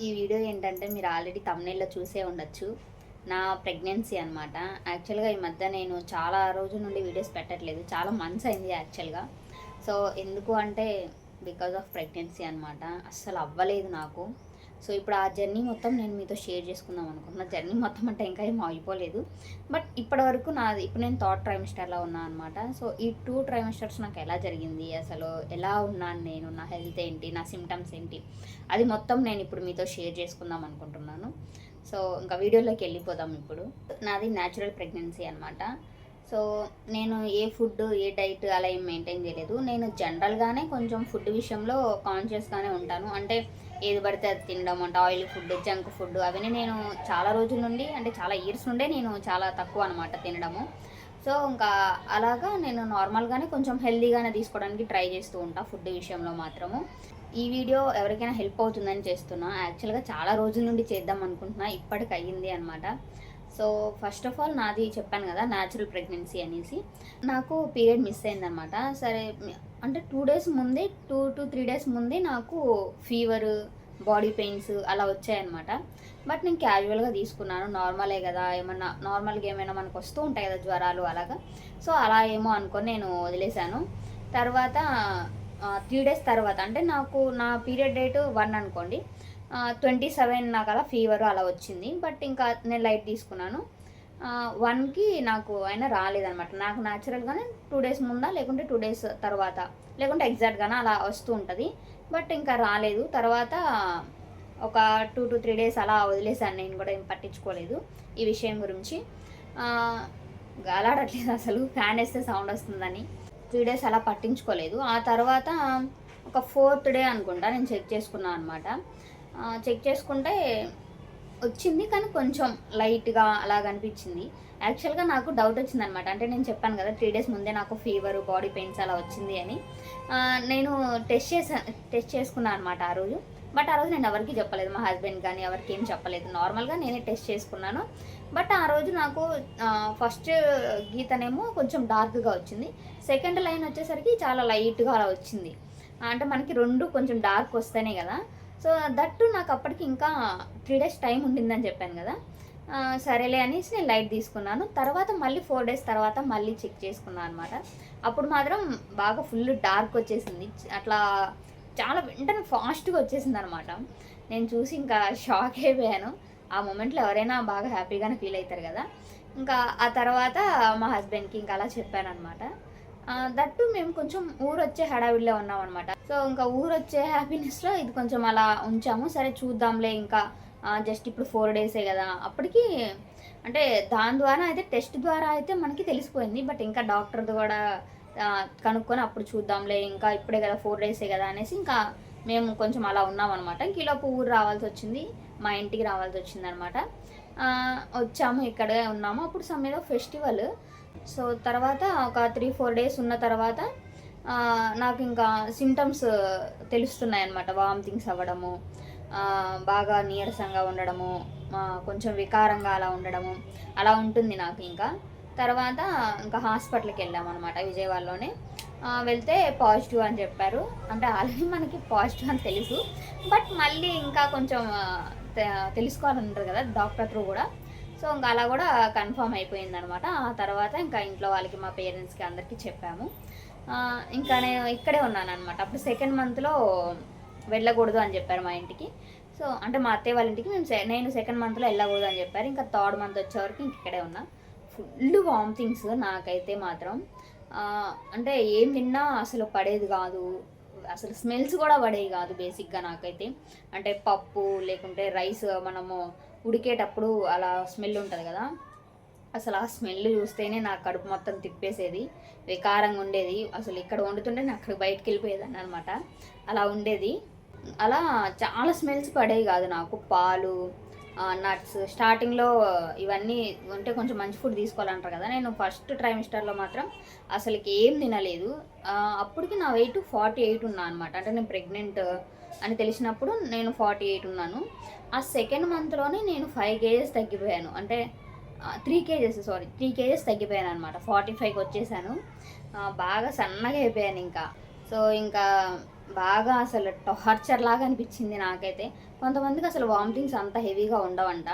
ఈ వీడియో ఏంటంటే మీరు ఆల్రెడీ థంబ్‌నెయిల్‌లో చూసే ఉండొచ్చు. నా ప్రెగ్నెన్సీ అనమాట. యాక్చువల్‌గా ఈ మధ్య నేను చాలా రోజుల నుండి వీడియోస్ పెట్టట్లేదు. చాలా మంత్స్ అయింది యాక్చువల్‌గా. సో, ఎందుకు అంటే బికాజ్ ఆఫ్ ప్రెగ్నెన్సీ అనమాట. అస్సలు అవ్వలేదు నాకు. సో, ఇప్పుడు ఆ జర్నీ మొత్తం నేను మీతో షేర్ చేసుకుందాం అనుకుంటున్నా. జర్నీ మొత్తం అంటే ఇంకా ఏం అయిపోలేదు. బట్ ఇప్పటివరకు నాది ఇప్పుడు నేను థర్డ్ ట్రైమిస్టర్‌లో ఉన్నా అనమాట. సో, ఈ 2 ట్రైమిస్టర్స్ నాకు ఎలా జరిగింది? అసలు ఎలా ఉన్నాను నేను? నా హెల్త్ ఏంటి? నా సింప్టమ్స్ ఏంటి? అది మొత్తం నేను ఇప్పుడు మీతో షేర్ చేసుకుందాం అనుకుంటున్నాను. సో, ఇంకా వీడియోలోకి వెళ్ళిపోదాం ఇప్పుడు. నాది న్యాచురల్ ప్రెగ్నెన్సీ అనమాట. సో, నేను ఏ ఫుడ్, ఏ డైట్ అలా ఏం మెయింటైన్ చేయలేదు. నేను జనరల్‌గానే కొంచెం ఫుడ్ విషయంలో కాన్షియస్‌గానే ఉంటాను. అంటే ఏది పడితే అది తినడం, అంటే ఆయిల్ ఫుడ్, జంక్ ఫుడ్ అవన్నీ నేను చాలా రోజుల నుండి, అంటే చాలా ఇయర్స్ నుండే నేను చాలా తక్కువ అనమాట తినడము. సో, ఇంకా అలాగా నేను నార్మల్‌గానే కొంచెం హెల్తీగానే తీసుకోవడానికి ట్రై చేస్తూ ఉంటా ఫుడ్ విషయంలో మాత్రము. ఈ వీడియో ఎవరికైనా హెల్ప్ అవుతుందని చేస్తున్నా. యాక్చువల్‌గా చాలా రోజుల నుండి చేద్దాం అనుకుంటున్నా. ఇప్పటికి అయ్యింది అనమాట. సో, ఫస్ట్ ఆఫ్ ఆల్ నాది చెప్పాను కదా! న్యాచురల్ ప్రెగ్నెన్సీ అనేసి. నాకు పీరియడ్ మిస్ అయిందనమాట. సరే అంటే 2 డేస్ ముందే 2-3 డేస్ ముందే నాకు ఫీవరు, బాడీ పెయిన్స్ అలా వచ్చాయన్నమాట. బట్ నేను క్యాజువల్‌గా తీసుకున్నాను. నార్మలే కదా! ఏమన్నా నార్మల్‌గా ఏమైనా మనకు వస్తూ ఉంటాయి కదా! జ్వరాలు అలాగా. సో, అలా ఏమో అనుకోని నేను వదిలేసాను. తర్వాత 3 డేస్ తర్వాత, అంటే నాకు నా పీరియడ్ డేట్ 1 అనుకోండి. 27 నాకలా ఫీవరు అలా వచ్చింది. బట్ ఇంకా నేను లైట్ తీసుకున్నాను. 1కి నాకు అయినా రాలేదనమాట. నాకు న్యాచురల్‌గానే 2 డేస్ ముందా, లేకుంటే 2 డేస్ తర్వాత, లేకుంటే ఎగ్జాక్ట్‌గానా అలా వస్తూ ఉంటది. బట్ ఇంకా రాలేదు. తర్వాత ఒక 2-3 డేస్ అలా వదిలేసాను. నేను కూడా ఏం పట్టించుకోలేదు ఈ విషయం గురించి. ఆహ్, గాలాడట్లేదు అసలు, ఫ్యాన్ ఏస్తే సౌండ్ వస్తుందని. 3 డేస్ అలా పట్టించుకోలేదు. ఆ తర్వాత ఒక 4థ్ డే అనుకుంటా నేను చెక్ చేసుకున్నా అనమాట. చెక్ చేసుకుంటే వచ్చింది. కానీ కొంచెం లైట్‌గా అలాగనిపిచ్చింది. యాక్చువల్‌గా నాకు డౌటొచ్చిందనమాట. అంటే నేను చెప్పాను గదా! 3 డేస్ ముందే నాకు ఫీవరు, బాడీ పెయిన్స్ అలా వచ్చింది అని. నేను టెస్ట్ చేసుకున్నా అనమాట ఆ రోజు. బట్ ఆ రోజు నేను ఎవరికీ చెప్పలేదు. మా హస్బెండ్ గానీ ఎవరికీ ఏం చెప్పలేదు. నార్మల్‌గా నేనే టెస్ట్ చేసుకున్నాను. బట్ ఆ రోజు నాకు ఫస్ట్ గీతనేమో కొంచెం డార్క్‌గా వచ్చింది. సెకండ్ లైన్ వచ్చేసరికి చాలా లైట్‌గా అలా వచ్చింది. అంటే మనకి 2 కొంచెం డార్క్ వస్తేనే గదా! సో, దట్టు నాకప్పటికి ఇంకా 3 డేస్ టైం ఉండిందని చెప్పాను గదా! సరేలే అనేసి నేను లైట్ తీసుకున్నాను. తర్వాత మళ్ళీ 4 డేస్ తర్వాత మళ్ళీ చెక్ చేసుకున్నా అనమాట. అప్పుడు మాత్రం బాగా ఫుల్ డార్క్ వచ్చేసింది. అట్లా చాలా వెంటనే ఫాస్ట్‌గా వచ్చేసిందనమాట. నేను చూసి ఇంకా షాక్ అయిపోయాను. ఆ మొమెంట్‌లో ఎవరైనా బాగా హ్యాపీగానే ఫీల్ అయితారు గదా! ఇంకా ఆ తర్వాత మా హస్బెండ్‌కి ఇంకా అలా చెప్పాననమాట. దట్టు మేము కొంచెం ఊరొచ్చే హడావిడిలో ఉన్నామనమాట. సో, ఇంకా ఊరొచ్చే హ్యాపీనెస్‌లో ఇది కొంచెం అలా ఉంచాము. సరే చూద్దాంలే ఇంకా, జస్ట్ ఇప్పుడు 4 డేసే గదా! అప్పటికి అంటే దాని ద్వారా అయితే, టెస్ట్ ద్వారా అయితే మనకి తెలిసిపోయింది. బట్ ఇంకా డాక్టర్‌ది గూడా కనుక్కొని అప్పుడు చూద్దాంలే, ఇంకా ఇప్పుడే గదా 4 డేసే గదా అనేసి ఇంకా మేము కొంచెం అలా ఉన్నామనమాట. ఇంక ఈలోపు ఊరు రావాల్సొచ్చింది. మా ఇంటికి రావాల్సొచ్చిందనమాట. వచ్చాము, ఇక్కడే ఉన్నాము. అప్పుడు సమ్ ఏదో ఫెస్టివల్. సో, తర్వాత ఒక 3-4 డేస్ ఉన్న తర్వాత నాకింకా సింప్టమ్స్ తెలుస్తున్నాయన్నమాట. వామిటింగ్స్ అవ్వడము, బాగా నీరసంగా ఉండడము, కొంచెం వికారంగా అలా ఉండడము, అలా ఉంటుంది నాకు ఇంకా. తర్వాత ఇంకా హాస్పిటల్‌కెళ్ళామనమాట విజయవాడలోనే. వెళ్తే పాజిటివ్ అని చెప్పారు. అంటే ఆల్రెడీ మనకి పాజిటివ్ అని తెలుసు. బట్ మళ్ళీ ఇంకా కొంచెం తె తెలుసుకోవాలని ఉంటది కదా! డాక్టర్ త్రూ గూడా. సో, ఇంక అలా గూడా కన్ఫర్మ్ అయిపోయిందనమాట. ఆ తర్వాత ఇంకా ఇంట్లో వాళ్ళకి, మా పేరెంట్స్‌కి అందరికీ చెప్పాము. ఇంకా నేను ఇక్కడే ఉన్నాననమాట. అప్పుడు సెకండ్ మంత్‌లో వెళ్ళకూడదు అని జెప్పారు మా ఇంటికి. సో, అంటే మా అత్తయ్య వాళ్ళ ఇంటికి నేను సెకండ్ మంత్‌లో ఎళ్ళకూడదు అని జెప్పారు. ఇంకా థర్డ్ మంత్ వచ్చేవరకు ఇంక ఇక్కడే ఉన్నా. ఫుల్ వామిటింగ్స్ నాకైతే మాత్రం. అంటే ఏం తిన్నా అసలు పడేది గాదు. అసలు స్మెల్స్ గూడా పడేవి గాదు బేసిక్‌గా నాకైతే. అంటే పప్పు లేకుంటే రైస్ మనము ఉడికేటప్పుడు అలా స్మెల్ ఉంటది గదా! అసలు ఆ స్మెల్ చూస్తేనే నా కడుపు మొత్తం తిప్పేసేది. వికారంగా ఉండేది. అసలు ఇక్కడ వండుతుంటే నేను అక్కడికి బయటికెళ్ళిపోయేదాన్ననమాట. అలా ఉండేది. అలా చాలా స్మెల్స్ పడేవి గాదు నాకు. పాలు, నట్స్ స్టార్టింగ్‌లో ఇవన్నీ అంటే కొంచెం మంచి ఫుడ్ తీసుకోవాలంటారు కదా! నేను ఫస్ట్ ట్రైమిస్టర్‌లో మాత్రం అసలకి ఏం తినలేదు. అప్పటికి నా వెయిట్ 48 ఉన్నా అనమాట. అంటే నేను ప్రెగ్నెంట్ అని తెలిసినప్పుడు నేను 48 ఉన్నాను. ఆ సెకండ్ మంత్‌లోనే నేను 5 కేజెస్ తగ్గిపోయాను. అంటే 3 కేజెస్ తగ్గిపోయాననమాట. 45కి వచ్చేసాను. బాగా సన్నగా అయిపోయానింకా. సో, ఇంకా బాగా అసలు టార్చర్ లాగా అనిపించింది నాకైతే. కొంతమందికి అసలు వామిటింగ్స్ అంత హెవీగా ఉండవంట.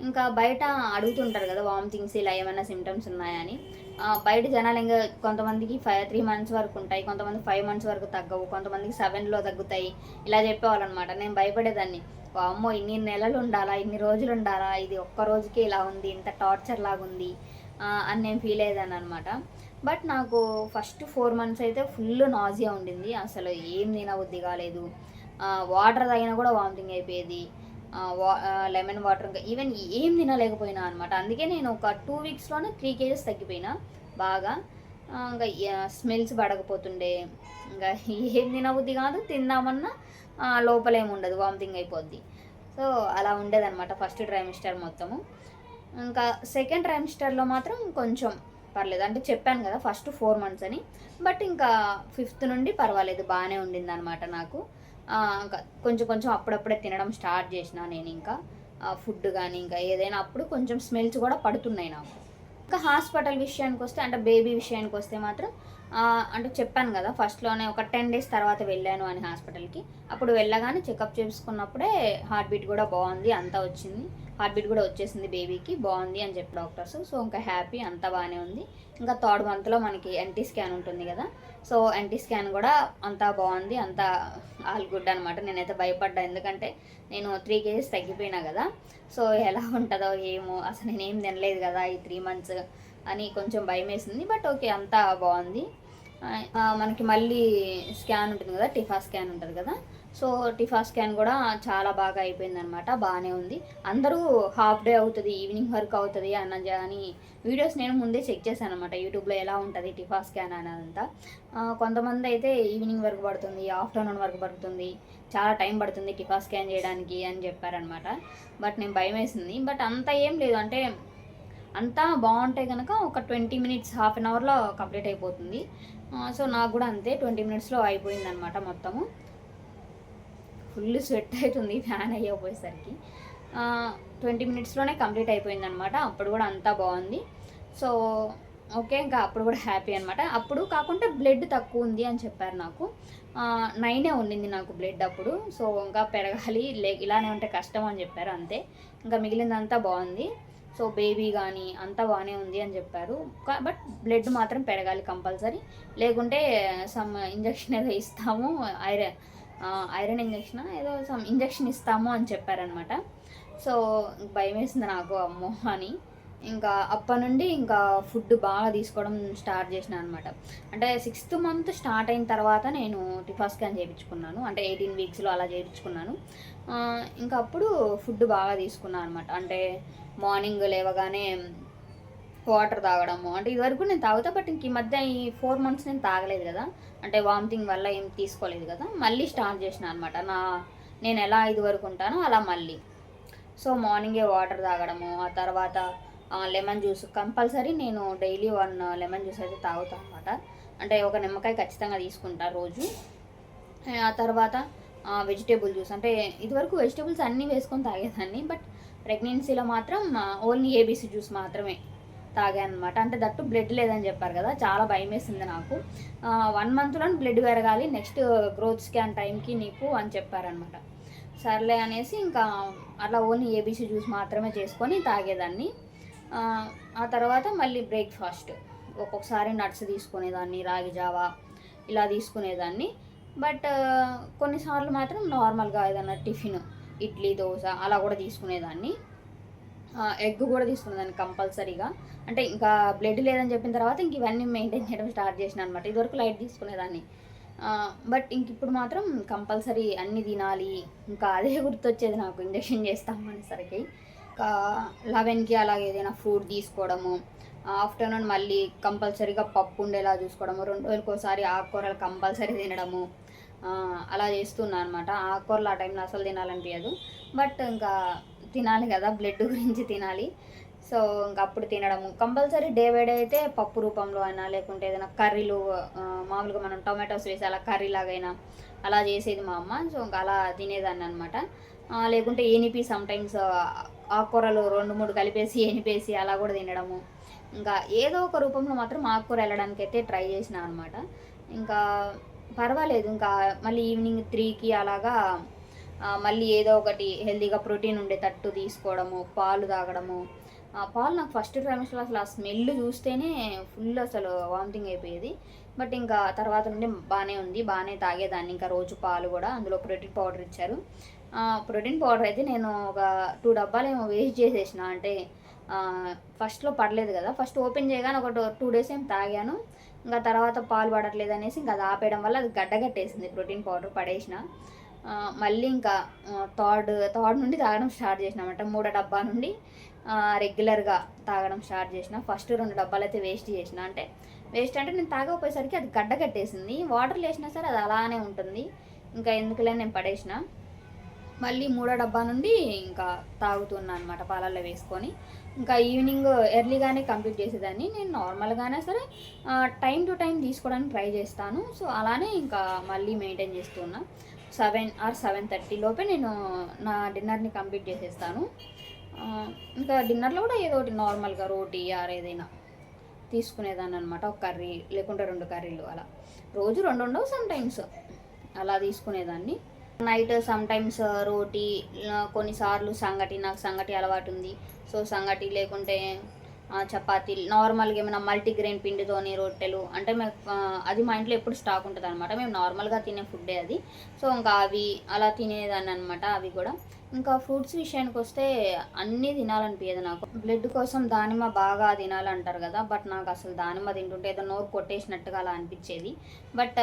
ఇంకా బయట అడుగుతుంటారు కదా వామిటింగ్స్ ఇలా ఏమైనా సిమ్టమ్స్ ఉన్నాయా అని. బయట జనాలు ఇంకా కొంతమందికి 3 మంత్స్ వరకు ఉంటాయి, కొంతమంది 5 మంత్స్ వరకు తగ్గవు, కొంతమందికి 7లో తగ్గుతాయి, ఇలా చెప్పేవాళ్ళనమాట. నేను భయపడేదాన్ని. వామ్మో! ఇన్ని నెలలు ఉండాలా, ఇన్ని రోజులు ఉండాలా, ఇది ఒక్క రోజుకే ఇలా ఉంది, ఇంత టార్చర్ లాగుంది అని నేను ఫీల్ అయ్యేదాన్ని అనమాట. బట్ నాకు ఫస్ట్ 4 మంత్స్ అయితే ఫుల్ నాజియా ఉండింది. అసలు ఏం తినబుద్ధి కాలేదు. వాటర్ తాగినా కూడా వామిటింగ్ అయిపోయేది. లెమన్ వాటర్ ఇంకా ఈవెన్ ఏం తినలేకపోయినా అనమాట. అందుకే నేను ఒక 2 వీక్స్లోనే 3 kgs తగ్గిపోయినా బాగా. ఇంకా స్మెల్స్ పడకపోతుండే, ఇంకా ఏం తినబుద్ధి కాదు, తిందామన్నా లోపలేముండదు, వామిటింగ్ అయిపోద్ది. సో అలా ఉండేదన్నమాట ఫస్ట్ ట్రైమిస్టర్ మొత్తము. ఇంకా సెకండ్ ట్రైమిస్టర్లో మాత్రం కొంచెం పర్లేదు. అంటే చెప్పాను కదా ఫస్ట్ 4 మంత్స్ అని. బట్ ఇంకా 5th నుండి పర్వాలేదు, బాగానే ఉండిందనమాట నాకు. ఇంకా కొంచెం కొంచెం అప్పుడప్పుడే తినడం స్టార్ట్ చేసిన నేను. ఇంకా ఫుడ్ కానీ ఇంకా ఏదైనా అప్పుడు కొంచెం స్మెల్స్ కూడా పడుతున్నాయి నాకు. ఇంకా హాస్పిటల్ విషయానికి వస్తే, అంటే బేబీ విషయానికి వస్తే మాత్రం అంటే చెప్పాను కదా ఫస్ట్లోనే ఒక 10 days తర్వాత వెళ్ళాను అని హాస్పిటల్కి. అప్పుడు వెళ్ళగానే చెకప్ చేసుకున్నప్పుడే హార్ట్ బీట్ కూడా బాగుంది, అంతా వచ్చింది. హార్ట్ బీట్ కూడా వచ్చేసింది బేబీకి, బాగుంది అని చెప్పి డాక్టర్స్. సో ఇంకా హ్యాపీ, అంతా బాగానే ఉంది. ఇంకా 3rd monthలో మనకి ఎన్టీ స్కాన్ ఉంటుంది కదా, సో ఎన్టీ స్కాన్ కూడా అంతా బాగుంది, అంతా ఆల్ గుడ్ అనమాట. నేనైతే భయపడ్డా, ఎందుకంటే నేను 3 kgs తగ్గిపోయినా కదా. సో ఎలా ఉంటుందో ఏమో, అసలు నేనేం తినలేదు కదా ఈ 3 months అని కొంచెం భయం వేసింది. బట్ ఓకే, అంతా బాగుంది. మనకి మళ్ళీ స్కాన్ ఉంటుంది కదా, టిఫా స్కాన్ ఉంటుంది కదా. సో టిఫా స్కాన్ కూడా చాలా బాగా అయిపోయింది అనమాట, బాగానే ఉంది. అందరూ హాఫ్ డే అవుతుంది, ఈవినింగ్ వరకు అవుతుంది అని వీడియోస్ నేను ముందే చెక్ చేశాను అనమాట, యూట్యూబ్లో ఎలా ఉంటుంది టిఫా స్కాన్ అనేదంతా. కొంతమంది అయితే ఈవినింగ్ వరకు పడుతుంది, ఆఫ్టర్నూన్ వరకు పడుతుంది, చాలా టైం పడుతుంది టిఫా స్కాన్ చేయడానికి అని చెప్పారనమాట. బట్ నేను భయం వేసింది. బట్ అంత ఏం లేదు, అంటే అంతా బాగుంటే కనుక ఒక 20 minutes, హాఫ్ అన్ అవర్లో కంప్లీట్ అయిపోతుంది. సో నాకు కూడా అంతే 20 minutesలో అయిపోయింది అనమాట మొత్తము. ఫుల్ స్వెట్ అవుతుంది ఫ్యాన్ అయ్యకపోయేసరికి. 20 minutesలోనే కంప్లీట్ అయిపోయింది అనమాట. అప్పుడు కూడా అంతా బాగుంది. సో ఓకే, ఇంకా అప్పుడు కూడా హ్యాపీ అనమాట. అప్పుడు కాకుండా బ్లడ్ తక్కువ ఉంది అని చెప్పారు నాకు. 9 ఉండింది నాకు బ్లడ్ అప్పుడు. సో ఇంకా పెరగాలి, ఇలానే ఉంటే కష్టం అని చెప్పారు, అంతే. ఇంకా మిగిలిందంతా బాగుంది. సో బేబీ కానీ అంతా బాగానే ఉంది అని చెప్పారు. బట్ బ్లడ్ మాత్రం పెరగాలి కంపల్సరీ, లేకుంటే సమ్ ఇంజక్షన్ ఏదో ఇస్తాము, ఐరన్ ఇంజక్షన్ ఏదో సమ్ ఇంజక్షన్ ఇస్తాము అని చెప్పారనమాట. సో భయం వేసింది నాకు, అమ్మో అని. ఇంకా అప్పటి నుండి ఇంకా ఫుడ్ బాగా తీసుకోవడం స్టార్ట్ చేసిన అనమాట. అంటే 6th month స్టార్ట్ అయిన తర్వాత నేను టిఫా స్కాన్ చేయించుకున్నాను, అంటే 18 weeksలో అలా చేయించుకున్నాను. ఇంకా అప్పుడు ఫుడ్ బాగా తీసుకున్నాను అనమాట. అంటే మార్నింగ్ లేవగానే వాటర్ తాగడము, అంటే ఇదివరకు నేను తాగుతా, బట్ ఇంక ఈ మధ్య ఈ 4 months నేను తాగలేదు కదా, అంటే వామిటింగ్ వల్ల ఏం తీసుకోలేదు కదా, మళ్ళీ స్టార్ట్ చేసిన అనమాట. నేను ఎలా ఇదివరకు ఉంటానో అలా మళ్ళీ. సో మార్నింగే వాటర్ తాగడము, ఆ తర్వాత లెమన్ జ్యూస్ కంపల్సరీ, నేను డైలీ 1 లెమన్ జ్యూస్ అయితే తాగుతాను అనమాట. అంటే ఒక నిమ్మకాయ ఖచ్చితంగా తీసుకుంటా రోజు. ఆ తర్వాత వెజిటేబుల్ జ్యూస్, అంటే ఇదివరకు వెజిటేబుల్స్ అన్నీ వేసుకొని తాగేదాన్ని, బట్ ప్రెగ్నెన్సీలో మాత్రం ఓన్లీ ఏబీసీ జ్యూస్ మాత్రమే తాగాను అనమాట. అంటే దట్టు బ్లడ్ లేదని చెప్పారు కదా, చాలా భయం వేసింది నాకు. 1 monthలో బ్లడ్ పెరగాలి, నెక్స్ట్ గ్రోత్ స్కాన్ టైంకి నీకు అని చెప్పారనమాట. సర్లే అనేసి ఇంకా అట్లా ఓన్లీ ఏబీసీ జ్యూస్ మాత్రమే చేసుకొని తాగేదాన్ని. ఆ తర్వాత మళ్ళీ బ్రేక్ఫాస్ట్, ఒక్కొక్కసారి నట్స్ తీసుకునేదాన్ని, రాగి జావా ఇలా తీసుకునేదాన్ని. బట్ కొన్నిసార్లు మాత్రం నార్మల్గా ఏదైనా టిఫిన్, ఇడ్లీ, దోశ అలా కూడా తీసుకునేదాన్ని. ఎగ్ కూడా తీసుకునేదాన్ని కంపల్సరీగా. అంటే ఇంకా బ్లడ్ లేదని చెప్పిన తర్వాత ఇంక ఇవన్నీ మెయింటైన్ చేయడం స్టార్ట్ చేసిన అనమాట. ఇదివరకు లైట్ తీసుకునేదాన్ని, బట్ ఇంక ఇప్పుడు మాత్రం కంపల్సరీ అన్నీ తినాలి. ఇంకా అదే గుర్తొచ్చేది నాకు, ఇంజక్షన్ చేస్తాము అనేసరికి. ఇంకా 11కి అలాగే ఏదైనా ఫ్రూట్ తీసుకోవడము, ఆఫ్టర్నూన్ మళ్ళీ కంపల్సరీగా పప్పు ఉండేలా చూసుకోవడము, 2 రోజులకు ఒకసారి ఆకుకూరలు కంపల్సరీ తినడము, అలా చేస్తున్నా అనమాట. ఆకుకూరలు ఆ టైంలో అసలు తినాలనిపించదు, బట్ ఇంకా తినాలి కదా, బ్లడ్ గురించి తినాలి. సో ఇంకా అప్పుడు తినడము కంపల్సరీ. డే బై డే అయితే పప్పు రూపంలో అయినా, లేకుంటే ఏదైనా కర్రీలు, మామూలుగా మనం టొమాటోస్ వేసి అలా కర్రీ లాగైనా అలా చేసేది మా అమ్మ. సో ఇంకా అలా తినేదాన్ని అనమాట. లేకుంటే ఏనిపి సమ్టైమ్స్ ఆకుకూరలు 2-3 కలిపేసి ఏనిపేసి అలా కూడా తినడము. ఇంకా ఏదో ఒక రూపంలో మాత్రం ఆకుకూర వెళ్ళడానికి అయితే ట్రై చేసిన అనమాట. ఇంకా పర్వాలేదు. ఇంకా మళ్ళీ ఈవినింగ్ 3కి అలాగా మళ్ళీ ఏదో ఒకటి హెల్తీగా ప్రోటీన్ ఉండేటట్టు తీసుకోవడము, పాలు తాగడము. పాలు నాకు ఫస్ట్ ట్రైమిస్టర్‌లో అసలు ఆ స్మెల్ చూస్తేనే ఫుల్ అసలు వామిటింగ్ అయిపోయేది. బట్ ఇంకా తర్వాత నుండి బానే ఉంది. బానే తాగేదాన్ని ఇంకా రోజు పాలు గూడా. అందులో ప్రోటీన్ పౌడర్ ఇచ్చారు. ప్రోటీన్ పౌడర్ అయితే నేను ఒక 2 డబ్బాలేమో వేస్ట్ చేసేసిన. అంటే ఫస్ట్‌లో పడలేదు గదా! ఫస్ట్ ఓపెన్ చేయగానే ఒక 2 డేస్ ఏమో తాగాను. ఇంకా తర్వాత పాలు పడట్లేదనేసి ఇంకా అది ఆపేయడం వల్ల అది గడ్డగట్టేసింది ప్రోటీన్ పౌడర్ పడేసిన. మళ్ళీ ఇంకా థర్డ్ నుండి తాగడం స్టార్ట్ చేసినామట. మూడో డబ్బా నుండి రెగ్యులర్‌గా తాగడం స్టార్ట్ చేసిన. ఫస్ట్ 2 డబ్బాలైతే వేస్ట్ చేసిన. వేస్ట్ అంటే నేను తాగకపోయేసరికి అది గడ్డగట్టేసింది. వాటర్‌లో ఏసినా సరే అది అలానే ఉంటుంది. ఇంకా ఎందుకులే అని నేను పడేసిన. మళ్ళీ మూడో డబ్బా నుండి ఇంకా తాగుతున్నా అనమాట పాలల్లో వేసుకొని. ఇంకా ఈవినింగ్ ఎర్లీగానే కంప్లీట్ చేసేదాన్ని. నేను నార్మల్‌గానే సరే టైమ్ టు టైమ్ తీసుకోవడానికి ట్రై చేస్తాను. సో, అలానే ఇంకా మళ్ళీ మెయింటైన్ చేస్తూ ఉన్నా. 7 ఆర్ 7:30 లోపే నేను నా డిన్నర్‌ని కంప్లీట్ చేసేస్తాను. ఇంకా డిన్నర్‌లో కూడా ఏదో ఒకటి నార్మల్‌గా రోటీ ఆర్ ఏదైనా తీసుకునేదాన్ని అనమాట. ఒక కర్రీ లేకుంటే 2 కర్రీలు అలా. రోజు 2 ఉండవు సమ్‌టైమ్స్ అలా తీసుకునేదాన్ని. నైట్ సమ్‌టైమ్స్ రోటీ, కొన్నిసార్లు సంగటి, నాకు సంగటి అలవాటు ఉంది. సో, సంగటి లేకుంటే చపాతీలు నార్మల్‌గా ఏమైనా మల్టీగ్రెయిన్ పిండితోని రొట్టెలు అంటే అది మా ఇంట్లో ఎప్పుడు స్టాక్ ఉంటదనమాట. మేము నార్మల్‌గా తినే ఫుడ్డే అది. సో, ఇంకా అవి అలా తినేదాన్ననమాట అవి కూడా. ఇంకా ఫ్రూట్స్ విషయానికొస్తే అన్నీ తినాలనిపియదు నాకు. బ్లడ్ కోసం దానిమ్మ బాగా తినాలంటారు కదా! బట్ నాకు అసలు దానిమ్మ తింటుంటే ఏదో నోరు కొట్టేసినట్టుగా అలా అనిపిచ్చేది. బట్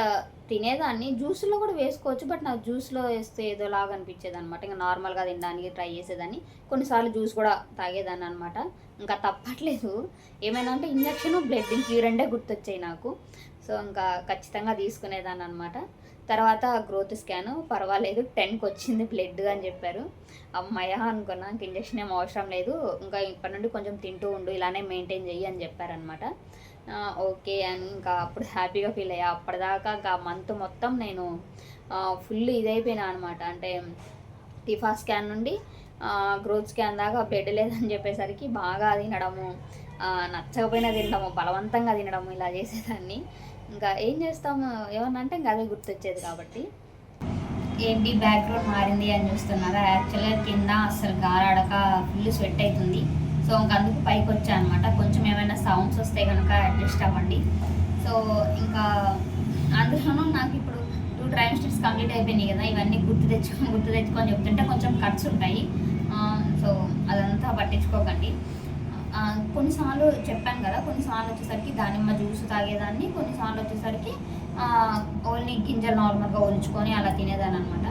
తినేదాన్ని. జ్యూస్‌లో కూడా వేసుకోవచ్చు. బట్ నాకు జ్యూస్‌లో వేస్తే ఏదోలాగా అనిపిచ్చేదనమాట. ఇంక నార్మల్‌గా తినడానికి ట్రై చేసేదాన్ని. కొన్నిసార్లు జ్యూస్ కూడా తాగేదాన్ననమాట. ఇంకా తప్పట్లేదు. ఏమైనా అంటే ఇంజెక్షను, బ్లడ్ ఇంక ఈ రెండే గుర్తొచ్చాయి నాకు. సో, ఇంకా ఖచ్చితంగా తీసుకునేదాన్ననమాట. తర్వాత గ్రోత్ స్కాను పర్వాలేదు 10కి బ్లడ్ అని చెప్పారు. హమ్మయ్య అనుకున్నా. ఇంక ఇంజెక్షన్ ఏం అవసరం లేదు. ఇంకా ఇప్పటి నుండి కొంచెం తింటూ ఉండు, ఇలానే మెయింటైన్ చెయ్యి అని చెప్పారనమాట. ఓకే అని ఇంకా అప్పుడు హ్యాపీగా ఫీల్ అయ్యా. అప్పటిదాకా ఇంకా మంత్ మొత్తం నేను ఫుల్ ఇదైపోయినా అనమాట. అంటే టిఫా స్కాన్ నుండి గ్రోత్ స్కాన్ దాకా బ్లడ్ లేదని చెప్పేసరికి బాగా తినడము, నచ్చకపోయినా తినడము, బలవంతంగా తినడము ఇలా చేసేదాన్ని. ఇంకా ఏం చేస్తాము, ఏమన్నా అంటే ఇంకా అదే గుర్తొచ్చేది కాబట్టి. ఏంటి బ్యాక్గ్రౌండ్ మారింది అని చూస్తున్నారా? యాక్చువల్గా కింద అస్సలు గాలాడక ఫుల్ స్వెట్ అవుతుంది. సో, ఇంక అందుకు పైకి వచ్చా అనమాట. కొంచెం ఏమైనా సౌండ్స్ వస్తే కనుక అడ్జస్ట్ అవ్వండి. సో, ఇంకా అందులోనూ నాకు ఇప్పుడు 2 ట్రైమిస్టర్స్ కంప్లీట్ అయిపోయినాయి కదా! ఇవన్నీ గుర్తు తెచ్చుకొని చెప్తుంటే కొంచెం కట్స్ ఉంటాయి. సో, అదంతా పట్టించుకోకండి. కొన్నిసార్లు చెప్పాను కదా, కొన్నిసార్లు వచ్చేసరికి దానిమ్మ జ్యూస్ తాగేదాన్ని, కొన్నిసార్లు వచ్చేసరికి ఓన్లీ గింజలు నార్మల్గా ఒలుచుకొని అలా తినేదాన్ని అనమాట.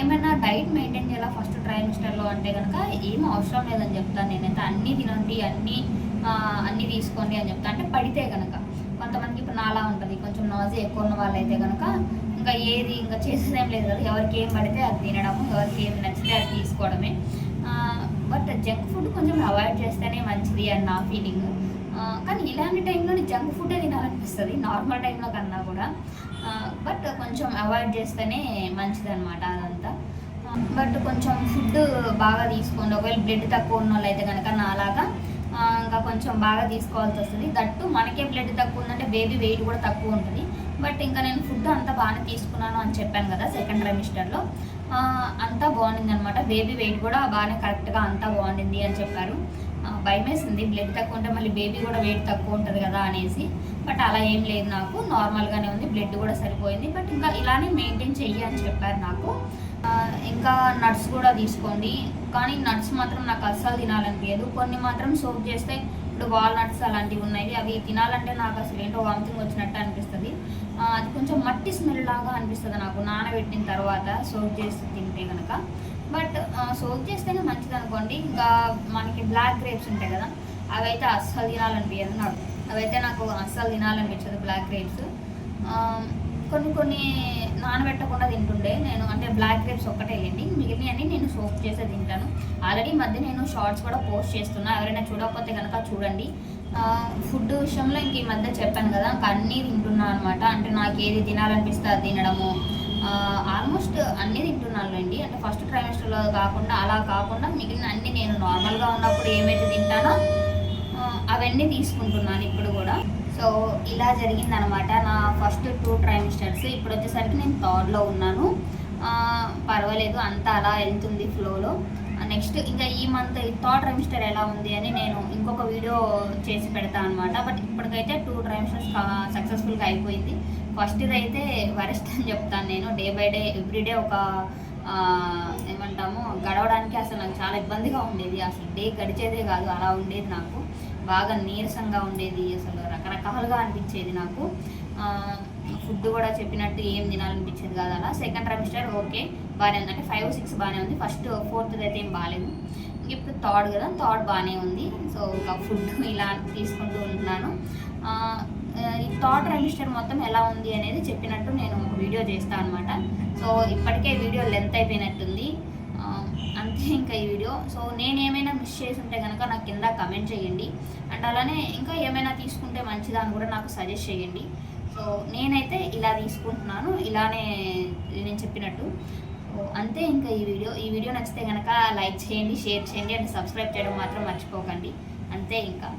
ఏమైనా డైట్ మెయింటైన్ చేయాలా ఫస్ట్ ట్రైమిస్టర్లో అంటే కనుక ఏం అవసరం లేదని చెప్తాను నేనైతే. అన్నీ తినండి, అన్నీ తీసుకోండి అని చెప్తాను. అంటే పడితే కనుక కొంతమందికి ఇప్పుడు నాలా ఉంటుంది, కొంచెం నాజీ ఎక్కువ ఉన్న వాళ్ళైతే కనుక ఇంకా ఏది ఇంకా చేసేదేం లేదు కదా, ఎవరికి ఏం పడితే అది తినడము, ఎవరికి ఏం నచ్చితే అది తీసుకోవడమే. బట్ జంక్ ఫుడ్ కొంచెం అవాయిడ్ చేస్తేనే మంచిది అని నా ఫీలింగ్. కానీ ఇలాంటి టైంలో జంక్ ఫుడ్డే తినాలనిపిస్తుంది నార్మల్ టైంలో కన్నా కూడా. బట్ కొంచెం అవాయిడ్ చేస్తేనే మంచిది అనమాట అదంతా. బట్ కొంచెం ఫుడ్ బాగా తీసుకోండి. ఒకవేళ బ్లడ్ తక్కువ ఉన్న వాళ్ళు అయితే కనుక నాలాగా ఇంకా కొంచెం బాగా తీసుకోవాల్సి వస్తుంది. దట్టు మనకే బ్లడ్ తక్కువ ఉందంటే బేబీ వెయిట్ కూడా తక్కువ ఉంటుంది. బట్ ఇంకా నేను ఫుడ్ అంతా బాగానే తీసుకున్నాను అని చెప్పాను కదా సెకండ్ ట్రైమిస్టర్లో. అంతా బాగుండింది అనమాట. బేబీ వెయిట్ కూడా బాగానే కరెక్ట్గా అంతా బాగుండింది అని చెప్పారు. భయమేసింది బ్లడ్ తక్కువ ఉంటే మళ్ళీ బేబీ కూడా వెయిట్ తక్కువ ఉంటుంది కదా అనేసి. బట్ అలా ఏం లేదు, నాకు నార్మల్గానే ఉంది, బ్లడ్ కూడా సరిపోయింది. బట్ ఇంకా ఇలానే మెయింటైన్ చెయ్యి అని చెప్పారు నాకు. ఇంకా నట్స్ కూడా తీసుకోండి. కానీ నట్స్ మాత్రం నాకు అస్సలు తినాలనిపించదు. కొన్ని మాత్రం సోక్ చేస్తే ఇప్పుడు వాల్నట్స్ అలాంటివి ఉన్నాయి, అవి తినాలంటే నాకు అసలు ఏంటో వామిటింగ్ వచ్చినట్టు అనిపిస్తుంది. అది కొంచెం మట్టి స్మెల్ లాగా అనిపిస్తుంది నాకు నానబెట్టిన తర్వాత సోక్ చేసి తింటే కనుక. బట్ సోక్ చేస్తేనే మంచిది అనుకోండి. ఇంకా మనకి బ్లాక్ గ్రేప్స్ ఉంటాయి కదా, అవైతే అస్సలు తినాలనిపించదు నాకు. అవైతే నాకు అస్సలు తినాలనిపించదు బ్లాక్ గ్రేప్స్. కొన్ని నానబెట్టకుండా తింటుండే నేను. అంటే బ్లాక్ గ్రేప్స్ ఒక్కటే వెళ్ళండి, మిగిలినవన్నీ నేను సోక్ చేసే తింటాను. ఆల్రెడీ ఈ మధ్య నేను షార్ట్స్ కూడా పోస్ట్ చేస్తున్నా, ఎవరైనా చూడకపోతే కనుక చూడండి. ఫుడ్ విషయంలో ఇంక ఈ మధ్య చెప్పాను కదా, ఇంకా అన్నీ తింటున్నా అనమాట. అంటే నాకు ఏది తినాలనిపిస్తే అది తినడము, ఆల్మోస్ట్ అన్నీ తింటున్నానులేండి. అంటే ఫస్ట్ ట్రైమిస్టర్లో కాకుండా అలా కాకుండా మిగిలిన అన్నీ నేను నార్మల్గా ఉన్నప్పుడు ఏమైతే తింటానో అవన్నీ తీసుకుంటున్నాను ఇప్పుడు కూడా. సో ఇలా జరిగిందనమాట నా ఫస్ట్ 2 ట్రైమిస్టర్స్. ఇప్పుడు వచ్చేసరికి నేను థర్డ్లో ఉన్నాను. పర్వాలేదు, అంతా అలా వెళ్తుంది ఫ్లోలో. నెక్స్ట్ ఇంకా ఈ మంత్ థర్డ్ ట్రైమిస్టర్ ఎలా ఉంది అని నేను ఇంకొక వీడియో చేసి పెడతాను అనమాట. బట్ ఇప్పటికైతే 2 ట్రైమిస్టర్స్ సక్సెస్ఫుల్గా అయిపోయింది. ఫస్ట్ది అయితే వరెస్ట్ అని చెప్తాను నేను. డే బై డే ఎవ్రీడే ఒక ఏమంటాము గడవడానికి అసలు నాకు చాలా ఇబ్బందిగా ఉండేది. అసలు డే గడిచేదే కాదు, అలా ఉండేది నాకు. బాగా నీరసంగా ఉండేది, అసలు రకరకాలుగా అనిపించేది నాకు. ఫుడ్ కూడా చెప్పినట్టు ఏం తినాలనిపించేది కాదు. అలా సెకండ్ ట్రైమిస్టర్ ఓకే బాగానే ఉంది, అంటే 5, 6 బాగానే ఉంది. ఫస్ట్ 4th అయితే ఏం బాగాలేదు. ఇప్పుడు థర్డ్ కదా, థర్డ్ బాగానే ఉంది. సో ఇంకా ఫుడ్ ఇలా తీసుకుంటూ ఉంటున్నాను. ఈ థర్డ్ ట్రైమిస్టర్ మొత్తం ఎలా ఉంది అనేది చెప్పినట్టు నేను ఒక వీడియో చేస్తాను అనమాట. సో ఇప్పటికే వీడియో లెంత్ అయిపోయినట్టుంది. అంతే ఇంకా ఈ వీడియో. సో నేను ఏమైనా మిస్ చేసి ఉంటే కనుక నాకు కింద కమెంట్ చేయండి. అండ్ అలానే ఇంకా ఏమైనా తీసుకుంటే మంచిదని కూడా నాకు సజెస్ట్ చేయండి. సో నేనైతే ఇలా తీసుకుంటున్నాను, ఇలానే నేను చెప్పినట్టు. సో అంతే ఇంకా ఈ వీడియో నచ్చితే కనుక లైక్ చేయండి, షేర్ చేయండి అండ్ సబ్స్క్రైబ్ చేయడం మాత్రం మర్చిపోకండి. అంతే ఇంకా.